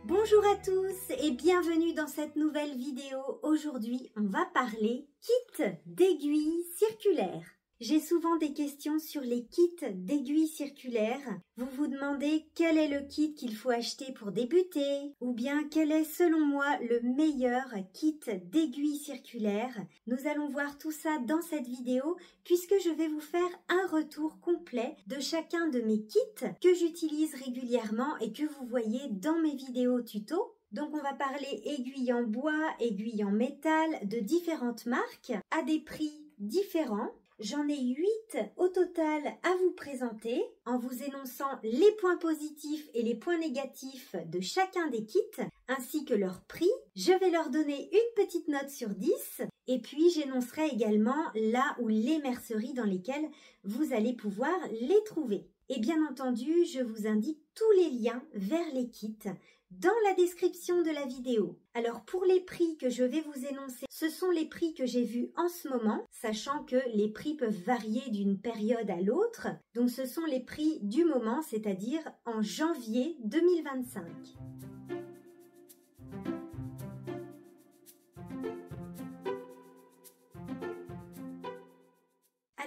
Bonjour à tous et bienvenue dans cette nouvelle vidéo. Aujourd'hui, on va parler kit d'aiguilles circulaires. J'ai souvent des questions sur les kits d'aiguilles circulaires. Vous vous demandez quel est le kit qu'il faut acheter pour débuter ou bien quel est selon moi le meilleur kit d'aiguilles circulaires. Nous allons voir tout ça dans cette vidéo puisque je vais vous faire un retour complet de chacun de mes kits que j'utilise régulièrement et que vous voyez dans mes vidéos tuto. Donc on va parler aiguilles en bois, aiguilles en métal de différentes marques à des prix différents. J'en ai 8 au total à vous présenter en vous énonçant les points positifs et les points négatifs de chacun des kits ainsi que leur prix. Je vais leur donner une petite note sur 10 et puis j'énoncerai également là ou les merceries dans lesquelles vous allez pouvoir les trouver. Et bien entendu, je vous indique tous les liens vers les kits dans la description de la vidéo. Alors pour les prix que je vais vous énoncer, ce sont les prix que j'ai vus en ce moment, sachant que les prix peuvent varier d'une période à l'autre. Donc ce sont les prix du moment, c'est-à-dire en janvier 2025.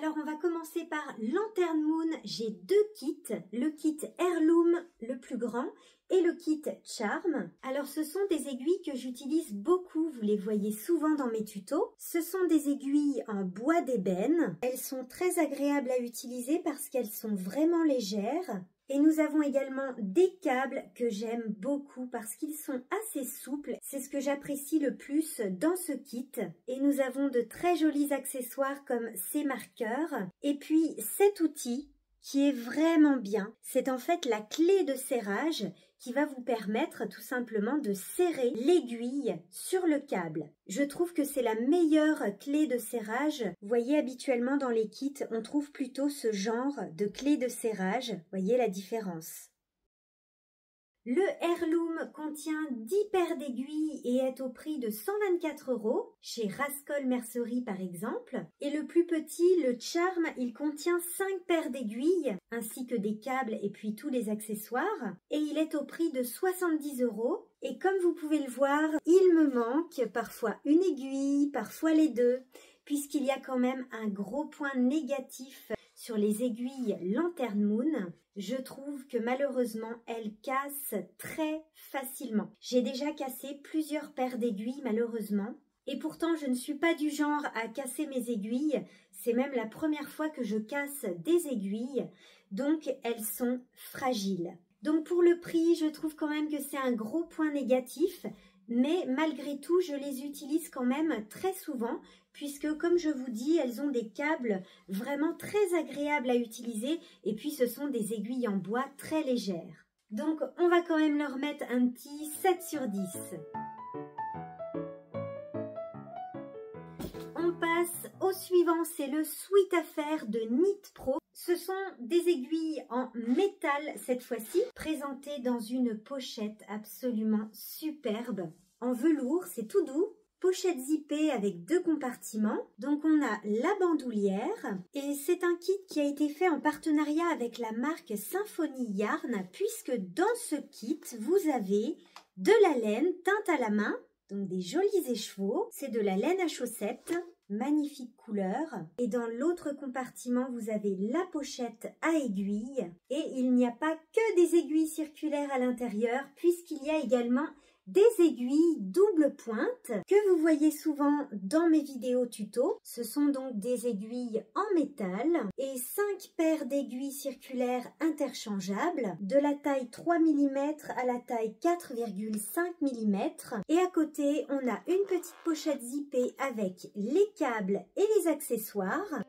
Alors on va commencer par Lantern Moon, j'ai deux kits, le kit Heirloom le plus grand et le kit Charm. Alors ce sont des aiguilles que j'utilise beaucoup, vous les voyez souvent dans mes tutos. Ce sont des aiguilles en bois d'ébène, elles sont très agréables à utiliser parce qu'elles sont vraiment légères. Et nous avons également des câbles que j'aime beaucoup parce qu'ils sont assez souples. C'est ce que j'apprécie le plus dans ce kit. Et nous avons de très jolis accessoires comme ces marqueurs. Et puis cet outil qui est vraiment bien. C'est en fait la clé de serrage qui va vous permettre tout simplement de serrer l'aiguille sur le câble. Je trouve que c'est la meilleure clé de serrage. Vous voyez, habituellement dans les kits, on trouve plutôt ce genre de clé de serrage. Vous voyez la différence. Le Heirloom contient 10 paires d'aiguilles et est au prix de 124 € chez Rascol Mercerie par exemple. Et le plus petit, le Charm, il contient 5 paires d'aiguilles ainsi que des câbles et puis tous les accessoires. Et il est au prix de 70 €. Et comme vous pouvez le voir, il me manque parfois une aiguille, parfois les deux, puisqu'il y a quand même un gros point négatif sur les aiguilles Lantern Moon. Je trouve que malheureusement, elles cassent très facilement. J'ai déjà cassé plusieurs paires d'aiguilles malheureusement. Et pourtant, je ne suis pas du genre à casser mes aiguilles. C'est même la première fois que je casse des aiguilles. Donc, elles sont fragiles. Donc, pour le prix, je trouve quand même que c'est un gros point négatif. Mais malgré tout, je les utilise quand même très souvent puisque, comme je vous dis, elles ont des câbles vraiment très agréables à utiliser et puis ce sont des aiguilles en bois très légères. Donc, on va quand même leur mettre un petit 7 sur 10. On passe au suivant, c'est le Sweet Affair de Knit Pro. Ce sont des aiguilles en métal cette fois-ci, présentées dans une pochette absolument superbe. En velours, c'est tout doux. Pochette zippée avec 2 compartiments. Donc on a la bandoulière et c'est un kit qui a été fait en partenariat avec la marque Symphonie Yarn puisque dans ce kit, vous avez de la laine teinte à la main, donc des jolis écheveaux. C'est de la laine à chaussettes. Magnifique couleur. Et dans l'autre compartiment, vous avez la pochette à aiguilles. Et il n'y a pas que des aiguilles circulaires à l'intérieur, puisqu'il y a également des aiguilles double pointe que vous voyez souvent dans mes vidéos tuto. Ce sont donc des aiguilles en métal et 5 paires d'aiguilles circulaires interchangeables de la taille 3 mm à la taille 4,5 mm. Et à côté, on a une petite pochette zippée avec les câbles et les accessoires.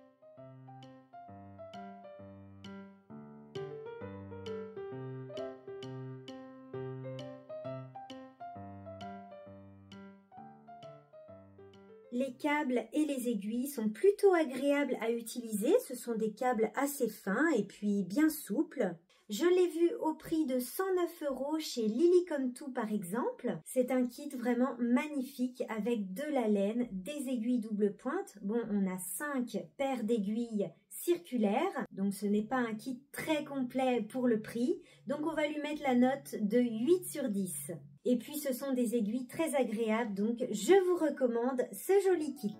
Les câbles et les aiguilles sont plutôt agréables à utiliser. Ce sont des câbles assez fins et puis bien souples. Je l'ai vu au prix de 109 € chez Lilycom2 par exemple. C'est un kit vraiment magnifique avec de la laine, des aiguilles double pointe. Bon, on a 5 paires d'aiguilles circulaires, donc ce n'est pas un kit très complet pour le prix. Donc on va lui mettre la note de 8 sur 10. Et puis ce sont des aiguilles très agréables, donc je vous recommande ce joli kit.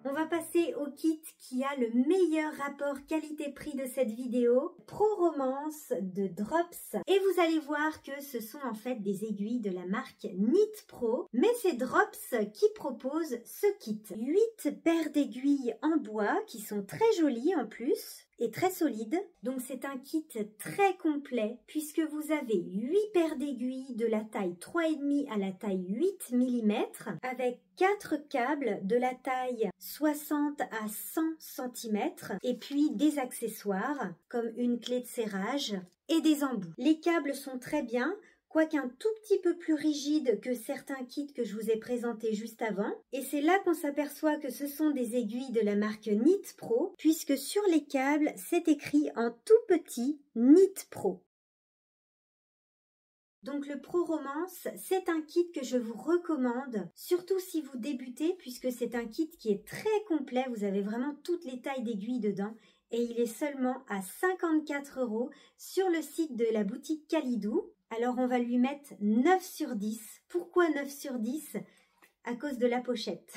On va passer au kit qui a le meilleur rapport qualité-prix de cette vidéo, Pro Romance de Drops. Et vous allez voir que ce sont en fait des aiguilles de la marque Knit Pro, mais c'est Drops qui propose ce kit. 8 paires d'aiguilles en bois qui sont très jolies en plus et très solides. Donc c'est un kit très complet puisque vous avez 8 paires d'aiguilles de la taille 3,5 à la taille 8 mm avec 4 câbles de la taille 60 à 100 cm et puis des accessoires comme une clé de serrage et des embouts. Les câbles sont très bien, quoique un tout petit peu plus rigide que certains kits que je vous ai présentés juste avant. Et c'est là qu'on s'aperçoit que ce sont des aiguilles de la marque Knit Pro, puisque sur les câbles, c'est écrit en tout petit Knit Pro. Donc le Pro Romance, c'est un kit que je vous recommande, surtout si vous débutez, puisque c'est un kit qui est très complet, vous avez vraiment toutes les tailles d'aiguilles dedans, et il est seulement à 54 € sur le site de la boutique Kalidou. Alors on va lui mettre 9 sur 10. Pourquoi 9 sur 10 ? À cause de la pochette.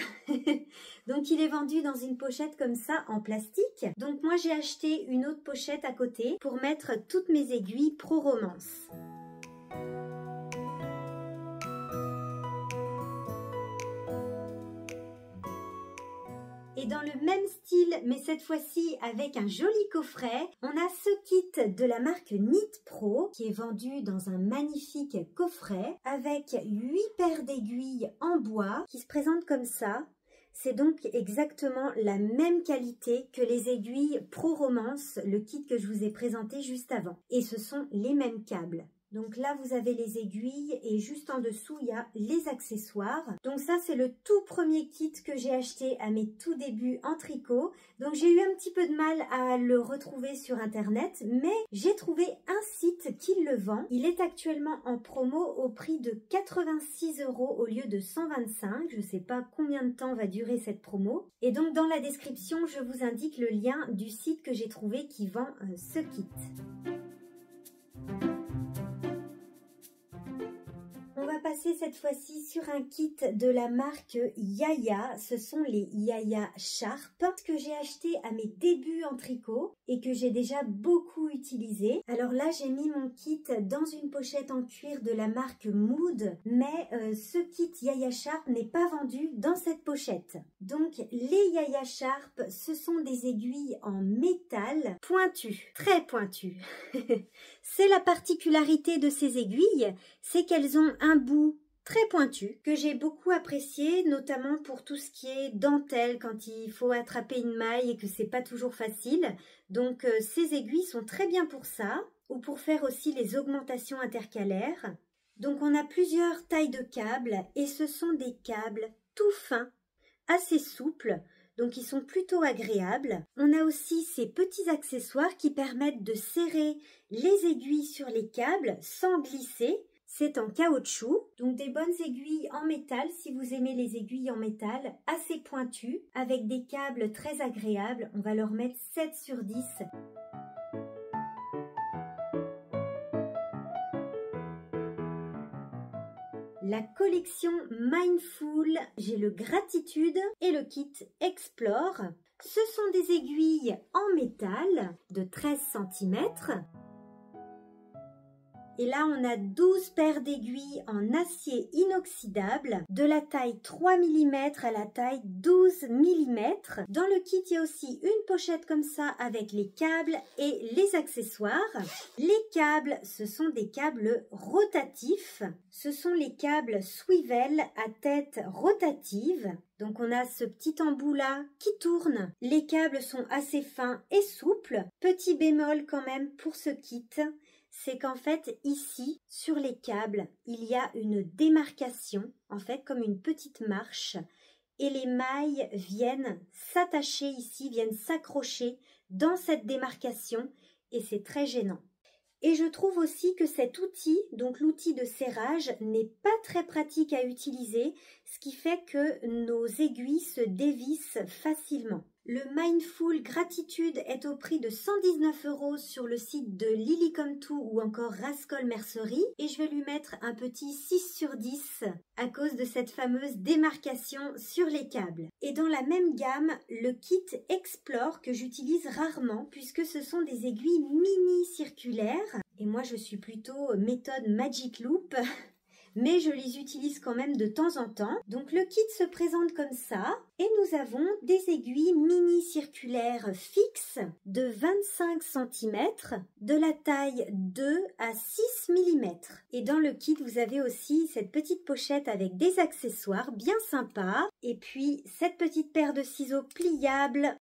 Donc il est vendu dans une pochette comme ça en plastique. Donc moi j'ai acheté une autre pochette à côté pour mettre toutes mes aiguilles Pro Romance. Et dans le même style, mais cette fois-ci avec un joli coffret, on a ce kit de la marque Knit Pro qui est vendu dans un magnifique coffret avec 8 paires d'aiguilles en bois qui se présentent comme ça. C'est donc exactement la même qualité que les aiguilles Pro Romance, le kit que je vous ai présenté juste avant. Et ce sont les mêmes câbles. Donc là, vous avez les aiguilles et juste en dessous, il y a les accessoires. Donc ça, c'est le tout premier kit que j'ai acheté à mes tout débuts en tricot. Donc j'ai eu un petit peu de mal à le retrouver sur Internet, mais j'ai trouvé un site qui le vend. Il est actuellement en promo au prix de 86 € au lieu de 125. Je ne sais pas combien de temps va durer cette promo. Et donc dans la description, je vous indique le lien du site que j'ai trouvé qui vend ce kit. On va passer cette fois-ci sur un kit de la marque Yaya. Ce sont les Yaya Sharp que j'ai acheté à mes débuts en tricot et que j'ai déjà beaucoup utilisé. Alors là, j'ai mis mon kit dans une pochette en cuir de la marque Mood, mais ce kit Yaya Sharp n'est pas vendu dans cette pochette. Donc les Yaya Sharp, ce sont des aiguilles en métal pointues, très pointues. C'est la particularité de ces aiguilles, c'est qu'elles ont un bout très pointu que j'ai beaucoup apprécié, notamment pour tout ce qui est dentelle quand il faut attraper une maille et que c'est pas toujours facile. Donc ces aiguilles sont très bien pour ça ou pour faire aussi les augmentations intercalaires. Donc on a plusieurs tailles de câbles et ce sont des câbles tout fins, assez souples. Donc ils sont plutôt agréables. On a aussi ces petits accessoires qui permettent de serrer les aiguilles sur les câbles sans glisser. C'est en caoutchouc, donc des bonnes aiguilles en métal si vous aimez les aiguilles en métal, assez pointues, avec des câbles très agréables. On va leur mettre 7 sur 10. La collection Mindful, j'ai le Gratitude et le kit Explore. Ce sont des aiguilles en métal de 13 cm. Et là, on a 12 paires d'aiguilles en acier inoxydable de la taille 3 mm à la taille 12 mm. Dans le kit, il y a aussi une pochette comme ça avec les câbles et les accessoires. Les câbles, ce sont des câbles rotatifs. Ce sont les câbles Swivel à tête rotative. Donc on a ce petit embout là qui tourne. Les câbles sont assez fins et souples. Petit bémol quand même pour ce kit, c'est qu'en fait ici sur les câbles il y a une démarcation, en fait comme une petite marche, et les mailles viennent s'attacher ici, viennent s'accrocher dans cette démarcation et c'est très gênant. Et je trouve aussi que cet outil, donc l'outil de serrage, n'est pas très pratique à utiliser, ce qui fait que nos aiguilles se dévissent facilement. Le Mindful Gratitude est au prix de 119 € sur le site de Lilycom2 ou encore Rascol Mercerie et je vais lui mettre un petit 6 sur 10 à cause de cette fameuse démarcation sur les câbles. Et dans la même gamme, le kit Explore que j'utilise rarement puisque ce sont des aiguilles mini circulaires et moi je suis plutôt méthode Magic Loop. Mais je les utilise quand même de temps en temps. Donc le kit se présente comme ça et nous avons des aiguilles mini circulaires fixes de 25 cm de la taille 2 à 6 mm. Et dans le kit vous avez aussi cette petite pochette avec des accessoires bien sympas et puis cette petite paire de ciseaux pliables.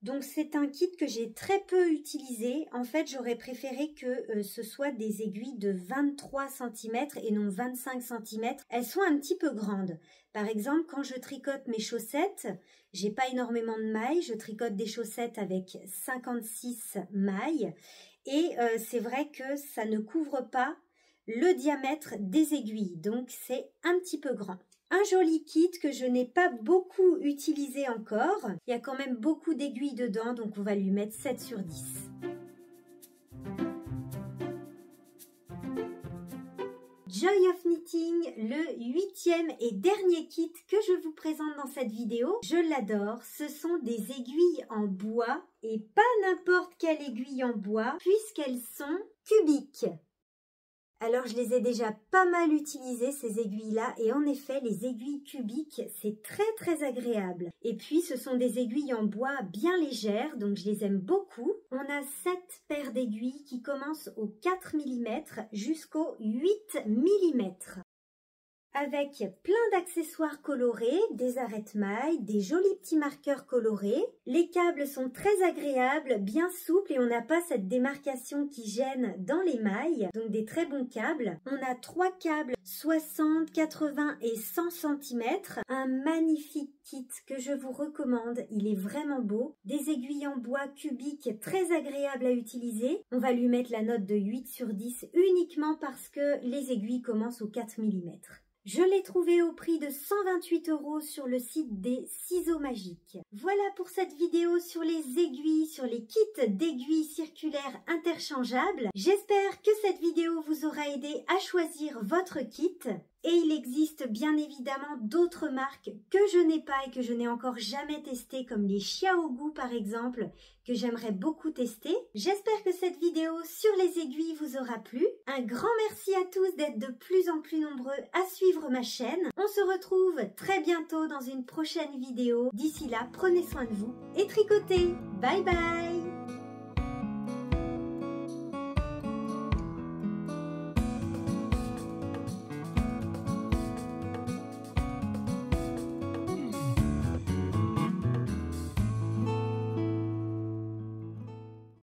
Donc c'est un kit que j'ai très peu utilisé. En fait, j'aurais préféré que ce soit des aiguilles de 23 cm et non 25 cm. Elles sont un petit peu grandes. Par exemple, quand je tricote mes chaussettes, j'ai pas énormément de mailles. Je tricote des chaussettes avec 56 mailles. Et c'est vrai que ça ne couvre pas le diamètre des aiguilles. Donc c'est un petit peu grand. Un joli kit que je n'ai pas beaucoup utilisé encore. Il y a quand même beaucoup d'aiguilles dedans, donc on va lui mettre 7 sur 10. Joy of Knitting, le 8e et dernier kit que je vous présente dans cette vidéo. Je l'adore, ce sont des aiguilles en bois et pas n'importe quelle aiguille en bois puisqu'elles sont cubiques. Alors je les ai déjà pas mal utilisées ces aiguilles-là et en effet les aiguilles cubiques c'est très agréable. Et puis ce sont des aiguilles en bois bien légères donc je les aime beaucoup. On a 7 paires d'aiguilles qui commencent au 4 mm jusqu'au 8 mm. Avec plein d'accessoires colorés, des arrête-mailles, des jolis petits marqueurs colorés. Les câbles sont très agréables, bien souples et on n'a pas cette démarcation qui gêne dans les mailles, donc des très bons câbles. On a 3 câbles 60, 80 et 100 cm. Un magnifique kit que je vous recommande, il est vraiment beau. Des aiguilles en bois cubiques très agréables à utiliser. On va lui mettre la note de 8 sur 10 uniquement parce que les aiguilles commencent au 4 mm. Je l'ai trouvé au prix de 128 € sur le site des ciseaux magiques. Voilà pour cette vidéo sur les aiguilles, sur les kits d'aiguilles circulaires interchangeables. J'espère que cette vidéo vous aura aidé à choisir votre kit. Et il existe bien évidemment d'autres marques que je n'ai pas et que je n'ai encore jamais testées, comme les Xiaogu par exemple, que j'aimerais beaucoup tester. J'espère que cette vidéo sur les aiguilles vous aura plu. Un grand merci à tous d'être de plus en plus nombreux à suivre ma chaîne. On se retrouve très bientôt dans une prochaine vidéo. D'ici là, prenez soin de vous et tricotez. Bye bye!